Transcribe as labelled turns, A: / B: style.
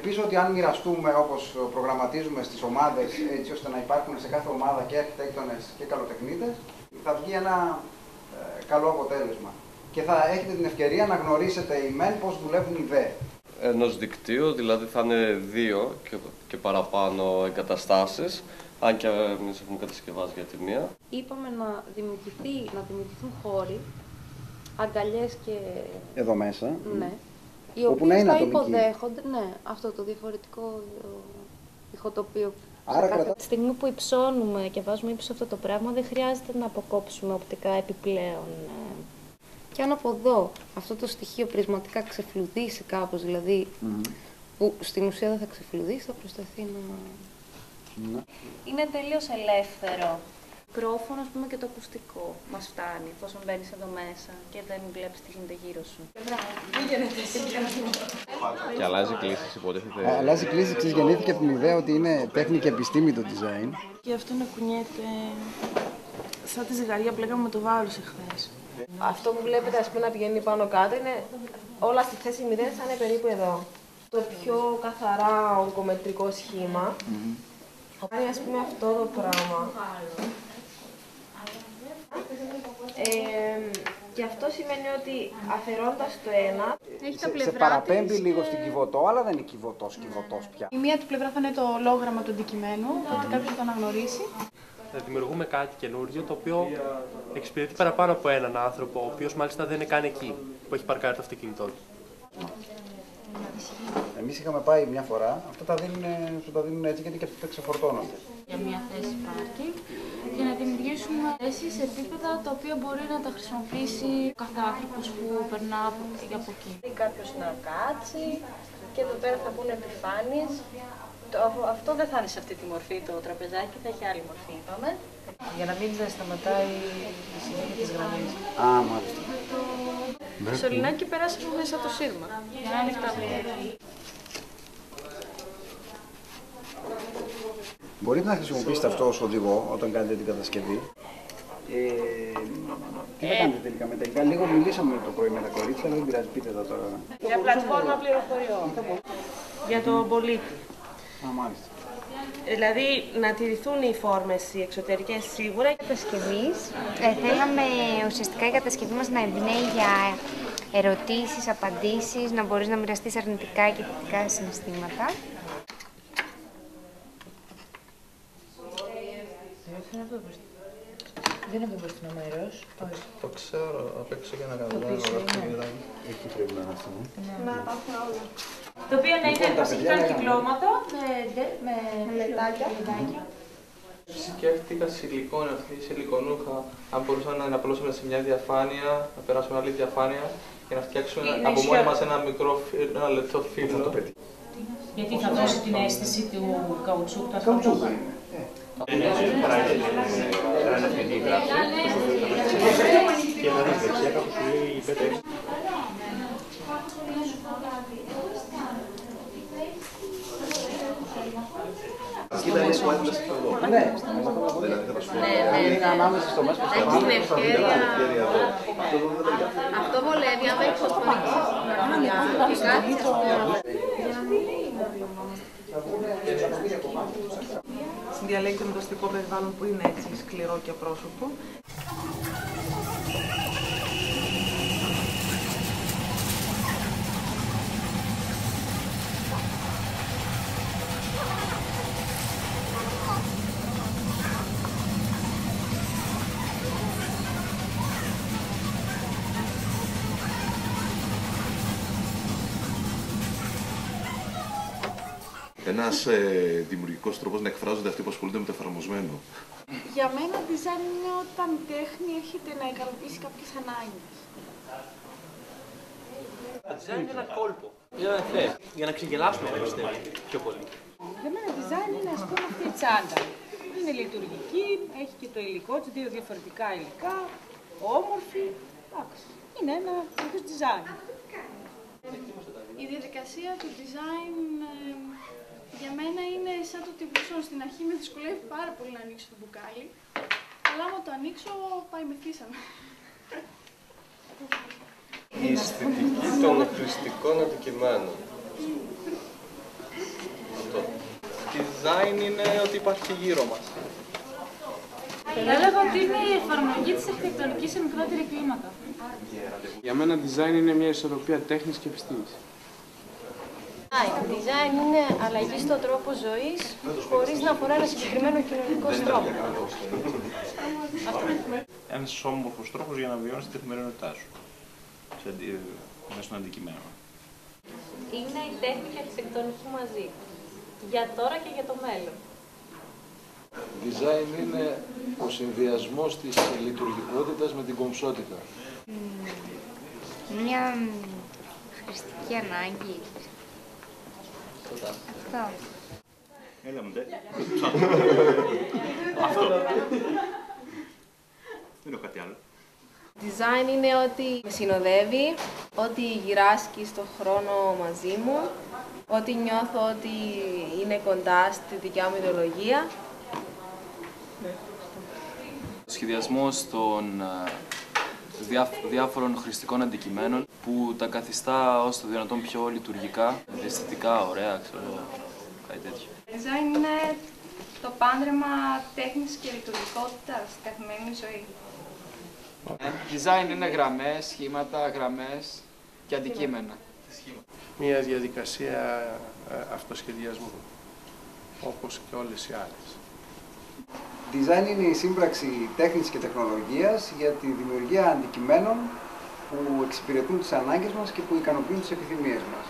A: ελπίζω ότι αν μοιραστούμε όπως προγραμματίζουμε στις ομάδες, έτσι ώστε να υπάρχουν σε κάθε ομάδα και αρχιτέκτονες και καλοτεχνίτες, θα βγει ένα καλό αποτέλεσμα. Και θα έχετε την ευκαιρία να γνωρίσετε οι μεν πώς δουλεύουν οι δε.
B: Ενός δικτύου, δηλαδή θα είναι 2 και παραπάνω εγκαταστάσεις, αν και εμείς έχουμε κατασκευάσει για τη μία.
C: Είπαμε να δημιουργηθούν χώροι, αγκαλιές και...
A: Εδώ μέσα.
C: Ναι. Οι οποίοι θα υποδέχονται, ναι, αυτό το διαφορετικό ηχοτοπίο.
A: Άρα
C: Τη στιγμή που υψώνουμε και βάζουμε ύψος αυτό το πράγμα, δεν χρειάζεται να αποκόψουμε οπτικά επιπλέον. Και αν από εδώ αυτό το στοιχείο πρισματικά ξεφλουδίσει κάπως, δηλαδή που στην ουσία δεν θα ξεφλουδίσει, θα προσταθεί να... Είναι τελείως ελεύθερο. Μικρόφωνο, ας πούμε, και το ακουστικό μας φτάνει, εφόσον μπαίνεις εδώ μέσα και δεν βλέπεις τι γίνεται γύρω σου.
B: Και αλλάζει κλίση, υποτίθεται.
A: Αλλάζει κλίση, γεννήθηκε από την ιδέα ότι είναι τέχνη και επιστήμη το design.
D: Και αυτό να κουνιέται σαν τη ζυγαριά που λέγαμε με το βάρος εχθές.
E: Αυτό που βλέπετε, ας πούμε, να πηγαίνει πάνω κάτω είναι όλα στη θέση 0 θα είναι περίπου εδώ. Το πιο καθαρά ογκομετρικό σχήμα. Κάνει, ας πούμε, αυτό το πράγμα. Και αυτό σημαίνει ότι αφαιρώντας το ένα,
C: έχει τα πλευρά
A: σε παραπέμπει λίγο στην Κιβωτό, αλλά δεν είναι Κιβωτός πια.
D: Η μία του πλευρά θα είναι το ολόγραμμα του αντικειμένου, οπότε κάποιος θα το αναγνωρίσει.
F: Δημιουργούμε κάτι καινούργιο, το οποίο εξυπηρετεί παραπάνω από έναν άνθρωπο, ο οποίος μάλιστα δεν είναι καν εκεί, που έχει παρκάρει το αυτοκίνητό του.
A: Εμείς είχαμε πάει μια φορά, αυτά τα δίνουν έτσι γιατί και αυτά ξεφορτώνονται.
C: Για μια θέση πάρκινγκ, για να δημιουργήσουμε θέσεις σε επίπεδα τα οποία μπορεί να τα χρησιμοποιήσει κάθε άνθρωπος που περνά από εκεί.
E: Κάποιος να κάτσει και εδώ πέρα θα μπουν επιφάνειες. Αυτό δεν θα είναι σε αυτή τη μορφή το τραπεζάκι, θα έχει άλλη μορφή, είπαμε. Για να μην σταματάει η συνέχεια της γραμμής.
A: Α, μάλιστα.
E: Το σωληνάκι περάσει μέσα το σύρμα. Για να είναι ανοιχτά.
A: Μπορείτε να χρησιμοποιήσετε αυτό ως οδηγό όταν κάνετε την κατασκευή. Τι θα κάνετε τελικά με τελικά? Λίγο μιλήσαμε το πρωί με τα κορίτσια, αλλά δεν πειράζει, πείτε τα τώρα.
E: Για πλατφόρμα πληροφοριών. Για τον πολίτη.
A: Α, μάλιστα.
E: Δηλαδή να τηρηθούν οι φόρμες, οι εξωτερικές σίγουρα.
G: Κατασκευής. Θέλαμε ουσιαστικά η κατασκευή μας να εμπνέει για ερωτήσεις, απαντήσεις, να μπορείς να μοιραστείς αρνητικά και θετικά συναισθήματα.
E: Δεν είναι το μπροστινό μέρος.
H: Το ξέρω απ' έξω για να καταλάβω. Εκεί πρέπει να είναι αυτό.
E: Να υπάρχουν όλα.
C: Το οποίο να είναι βασικά κυκλώματα με λεπτάκια.
H: Σκέφτηκα σιλικόνη, αυτή η σιλικονούχα, αν μπορούσαμε να απλώσουμε σε μια διαφάνεια, να περάσουμε άλλη διαφάνεια και να φτιάξουμε από μόνοι μας ένα λεπτό φύλλο.
C: Γιατί θα δώσει την αίσθηση του καουτσούκ του αυτοκίνητου.
I: Είναι ένα αυτή η γράφη και θα δεις δεξιά κάπου σου λέει 5-6.
A: Ναι, είναι ανάμεσα στο μέσο και στο
E: μέσο. Αυτό βολεύει, άμα έχεις φωτοφωνική και κάτι.
D: Συνδιαλέγεται με το αστικό περιβάλλον που είναι έτσι σκληρό και απρόσωπο.
J: Ένας δημιουργικός τρόπος να εκφράζονται αυτοί που ασχολούνται με το εφαρμοσμένο.
D: Για μένα, design είναι όταν η τέχνη έρχεται να ικανοποιήσει κάποιες ανάγκες.
F: Το design είναι ένα κόλπο, είναι ένα εφέ, για να ξεγελάσουμε το πιστεύω πιο πολύ.
D: Για μένα, design είναι, ας πούμε, αυτή η τσάντα. Είναι λειτουργική, έχει και το υλικό της, δύο διαφορετικά υλικά, όμορφη. Εντάξει, είναι ένα είδος design.
K: Η διαδικασία του design για μένα είναι σαν το τυμπουσόν. Στην αρχή με δυσκολεύει πάρα πολύ να ανοίξω το μπουκάλι, αλλά άμα το ανοίξω πάει με θύσαμε.
B: Η αισθητική των χρηστικών αντικειμένων.
H: design είναι ότι υπάρχει γύρω μας.
D: Έλεγα ότι είναι η εφαρμογή της αρχιτεκτονικής σε μικρότερη κλίμακα.
L: Για μένα design είναι μια ισορροπία τέχνης και επιστήμης.
E: Design είναι αλλαγή στον τρόπο ζωής χωρίς να αφορά ένα συγκεκριμένο κοινωνικό τρόπο.
I: Ένας όμορφος τρόπος για να βιώνεις την καθημερινότητά σου μέσα στον αντικειμένο.
M: Είναι η τέχνη και η αρχιτεκτονική μαζί. Για τώρα και για το μέλλον.
N: Design είναι ο συνδυασμός της λειτουργικότητας με την κομψότητα.
G: Μια χρηστική ανάγκη. Αυτό.
I: Έλα μου ντε. Αυτό. Δεν έχω κάτι άλλο.
O: Design είναι ότι με συνοδεύει, ότι γυράσκει στον χρόνο μαζί μου, ότι νιώθω ότι είναι κοντά στη δικιά μου ιδεολογία.
P: Ο σχεδιασμός των διάφορων χρηστικών αντικειμένων που τα καθιστά όσο το δυνατόν πιο λειτουργικά, αισθητικά, ωραία, ξέρω, κάτι τέτοιο.
K: Design είναι το πάντρεμα τέχνης και λειτουργικότητας στην καθημερινή ζωή.
Q: Design είναι γραμμές, σχήματα, γραμμές και αντικείμενα.
L: Μια διαδικασία αυτοσχεδιασμού, όπως και όλες οι άλλες.
A: Design είναι η σύμπραξη τέχνης και τεχνολογίας για τη δημιουργία αντικειμένων που εξυπηρετούν τις ανάγκες μας και που ικανοποιούν τις επιθυμίες μας.